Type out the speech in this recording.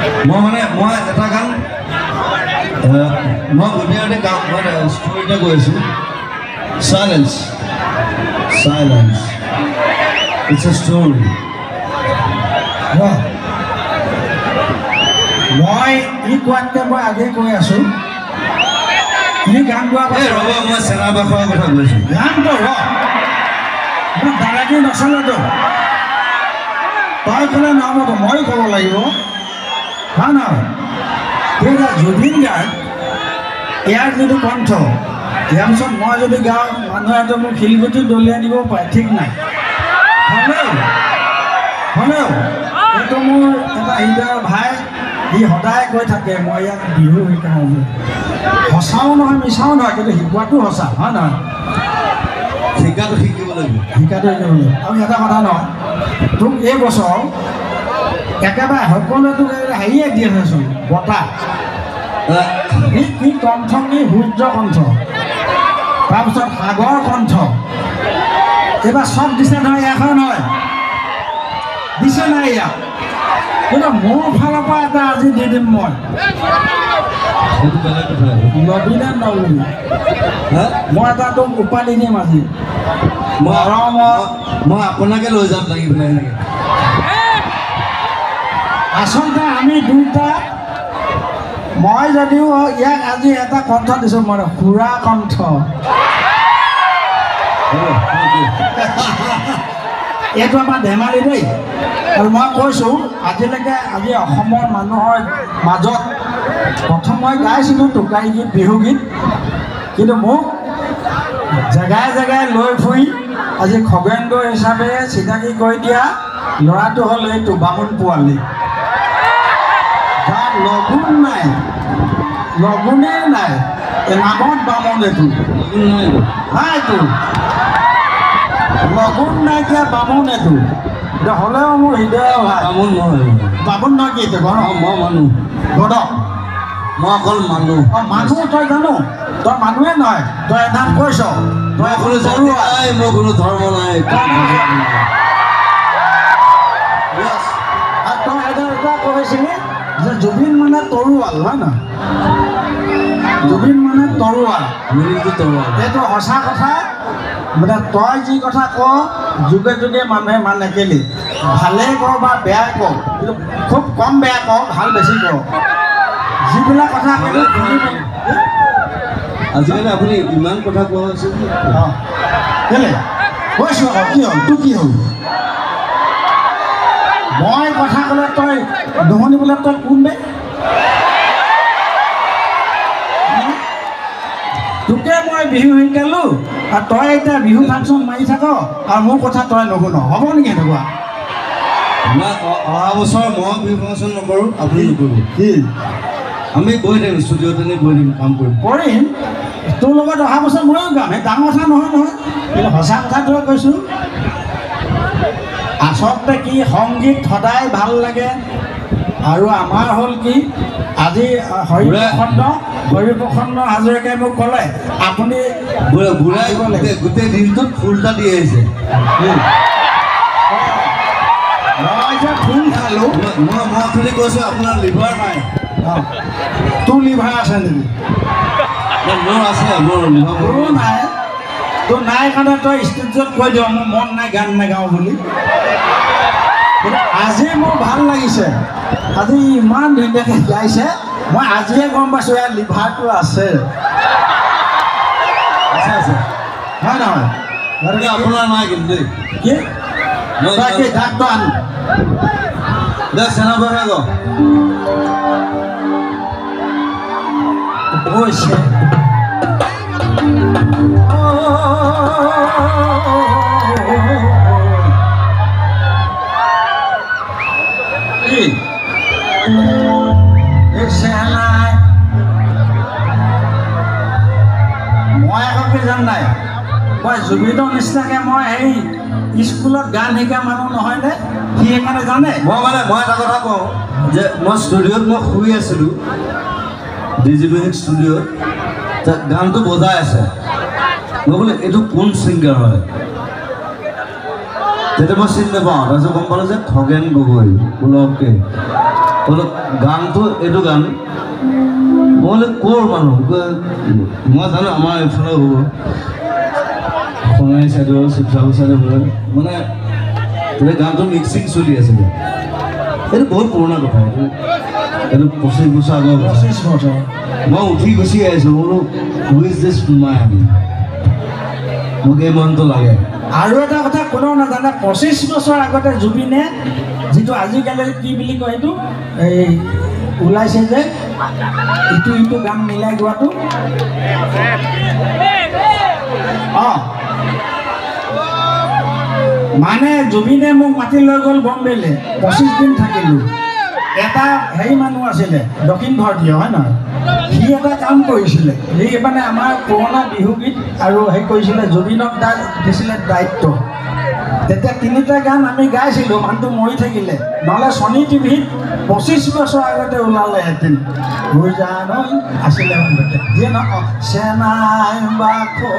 মই এটা গান মই গোটেই গান ষ্টৰি এটা কৈ আছোঁ silence silence it's a story মই ই কোৱাতকৈ মই আগেই কৈ আছোঁ ই গান গোৱা ৰ'ব মই চেনাবাসৰ কথা কৈছোঁ গানটো মোৰ দাদাগিৰি নচলেতো তই ক'লে নহ'বতো মই ক'ব লাগিব হয় নহয় এতিয়া জুবিন গাৰ্গ ইয়াৰ যিটো কণ্ঠ ইয়াৰ পিছত মই যদি গাওঁ মানুহে মোক শিলগুটি দলিয়াই দিব পাৰে ঠিক নাই হ'লেও এইটো মোৰ এটা হৃদয়ৰ ভাই সি সদায় কৈ থাকে মই ইয়াক বিহু শিকাওঁ সঁচাও নহয় মিছাও নহয় কিন্তু শিকোৱাটো সঁচা হয় নহয় শিকাটো শিকিব লাগিব আৰু এটা কথা নহয় তোক এই বছৰ একেবাৰে সকলোৱে তোক হেৰিয়ে দি আছেচোন বঁটা কি কণ্ঠ কি সূৰ্য কণ্ঠ তাৰপিছত সাগৰ কণ্ঠ এইবাৰ চব দিছে নহয় এখন নহয় দিছে নাই ইয়াক কিন্তু মোৰ ফালৰ পৰা এটা আজি দি দিম মই লবি নে নলবি মই এটা তোক উপাধি দিম আজি মই আপোনাকে লৈ যাম লাগি পেলাই এনেকৈ আচলতে আমি দুটা মই যদিও ইয়াক আজি এটা কণ্ঠ দিছোঁ মই সুৰা কণ্ঠ এইটো আমাৰ ধেমালি দেই আৰু মই কৈছোঁ আজিলৈকে আজি অসমৰ মানুহৰ মাজত প্ৰথম মই গাইছিলোঁ টোকাৰী গীত বিহু গীত কিন্তু মোক জেগাই জেগাই লৈ ফুৰি আজি খগেন্দ্ৰ হিচাপে চিনাকি কৰি দিয়া ল'ৰাটো হ'ল এইটো বামুণ পোৱালি যাৰ লগুণ নাই লগুণেই নাই এই নামত বামুণ এইটো নাইতো লগুণ নাইকিয়া বামুণ এইটো এতিয়া হ'লেও মোৰ হৃদয় বামুণ নহয় বামুণ নহয় কি এইটো ঘৰ মই মানুহ ঘৰক মই অকল মানুহ মানুহ তই জানো তই মানুহে নহয় তই নাম কৈছ মই কোনো জাতি নাই মোৰ কোনো ধৰ্ম নাই আৰু তই এটা কৈছিলি যে জুবিন মানে তৰোৱাল হয় নহয় জুবিন মানে তৰোৱাল এইটো সঁচা কথা মানে তই যি কথা ক যুগে যুগে মানুহে মানে কেলি ভালেই ক বা বেয়া ক কিন্তু খুব কম বেয়া ক ভাল বেছি ক যিবিলাক কথা ক'লে আজিকালি আপুনি ইমান কথা কোৱা হৈছে কেলে কৈছোঁ আকৌ কি হ'ল তোৰ কি হ'ল মই কথা ক'লে তই নুশুনিবলৈ তই কোন বে তোকে মই বিহু শিকালোঁ আৰু তই এতিয়া বিহু ফাংচন মাৰি থাক আৰু মোৰ কথা তই নুশুন হ'ব নেকি এনেকুৱা অহা বছৰ মই বিহু ফাংচন নকৰোঁ আপুনি নকৰোঁ কি আমি গৈ থাকিম ষ্টুডিঅ'ত এনেই গৈ থাকিম কাম কৰিম তোৰ লগত অহা বছৰ ময়ো গাম সেই ডাঙৰ কথা নহয় নহয় কিন্তু সঁচা কথাটোৱে কৈছোঁ আচলতে কি সংগীত সদায় ভাল লাগে আৰু আমাৰ হ'ল কি আজি হৰিপ্ৰসন্ন হাজৰিকাই মোক ক'লে আপুনি বুঢ়াই গোটেই দিনটোত ফুল এটা দি আহিছে মই যে ফুল খালোঁ মই অথনি কৈছোঁ আপোনাৰ লিভাৰ নাই তোৰ লিভাৰ আছে নেকি মোৰ আছে মোৰ লিভাৰ মোৰো নাই তোৰ নাই কাৰণে তই ষ্টেজত কৈ দিয় মোৰ মন নাই গান নাগাওঁ বুলি আজি মোৰ ভাল লাগিছে আজি ইমান ধুনীয়াকৈ গাইছে মই আজিয়ে গম পাইছোঁ ইয়াৰ লিভাৰটো আছে হয় নহয় গতিকে আপোনাৰ নাই কিন্তু দেই কি তই কি ডাক্তৰ আন দে চেনাবাসে গ কৈছে মই আকৌ কি জান নাই মই জুবিনৰ নিচিনাকৈ মই সেই স্কুলত গান শিকা মানুহ নহয় নে সি সেইকাৰণে জানে মই এটা কথা কওঁ যে মই ষ্টুডিঅ'ত মই শুই আছিলোঁ ডিজি মিউজিক ষ্টুডিঅ'ত গানটো বজাই আছে মই বোলে এইটো কোন ছিংগাৰ হয় তেতিয়া মই চিনি নাপাওঁ তাৰপিছত গম পালোঁ যে খগেন গগৈ বোলো অ'কে বোলো গানটো এইটো গান মই বোলে ক'ৰ মানুহ মই জানো আমাৰ এইফালে হ'ব সোণাৰী চাইডৰ শিৱসাগৰ চাইডৰ বোলে মানে তেতিয়া গানটো মিক্সিং চলি আছিলে এইটো বহুত পুৰণা কথা এইটো 25 বছৰ আগৰ 25 বছৰ মই উঠি গুচি আহিছোঁ বোলো হু ইজ দিছ মাই মোক এই মনটো লাগে আৰু এটা কথা কোনেও নাজানে 25 বছৰ আগতে জুবিনে যিটো আজিকালি কি বুলি কয় এইটো এই ওলাইছে যে ইটো গান মিলাই গোৱাটো মানে জুবিনে মোক মাতি লৈ গ'ল বম্বেলে 25 দিন থাকিলোঁ এটা হেৰি মানুহ আছিলে দক্ষিণ ভাৰতীয় হয় নহয় সি এটা কাম কৰিছিলে সি মানে আমাৰ পুৰণা বিহুগীত আৰু হেৰি কৰিছিলে জুবিনক দিছিলে দায়িত্ব তেতিয়া 3টা গান আমি গাইছিলোঁ মানুহটো মৰি থাকিলে নহ'লে ছনী টিভিত 25 বছৰ আগতে ওলালেহেঁতেন বুজানৈ আছিলে যিয়ে নহয় চেনাই বাখো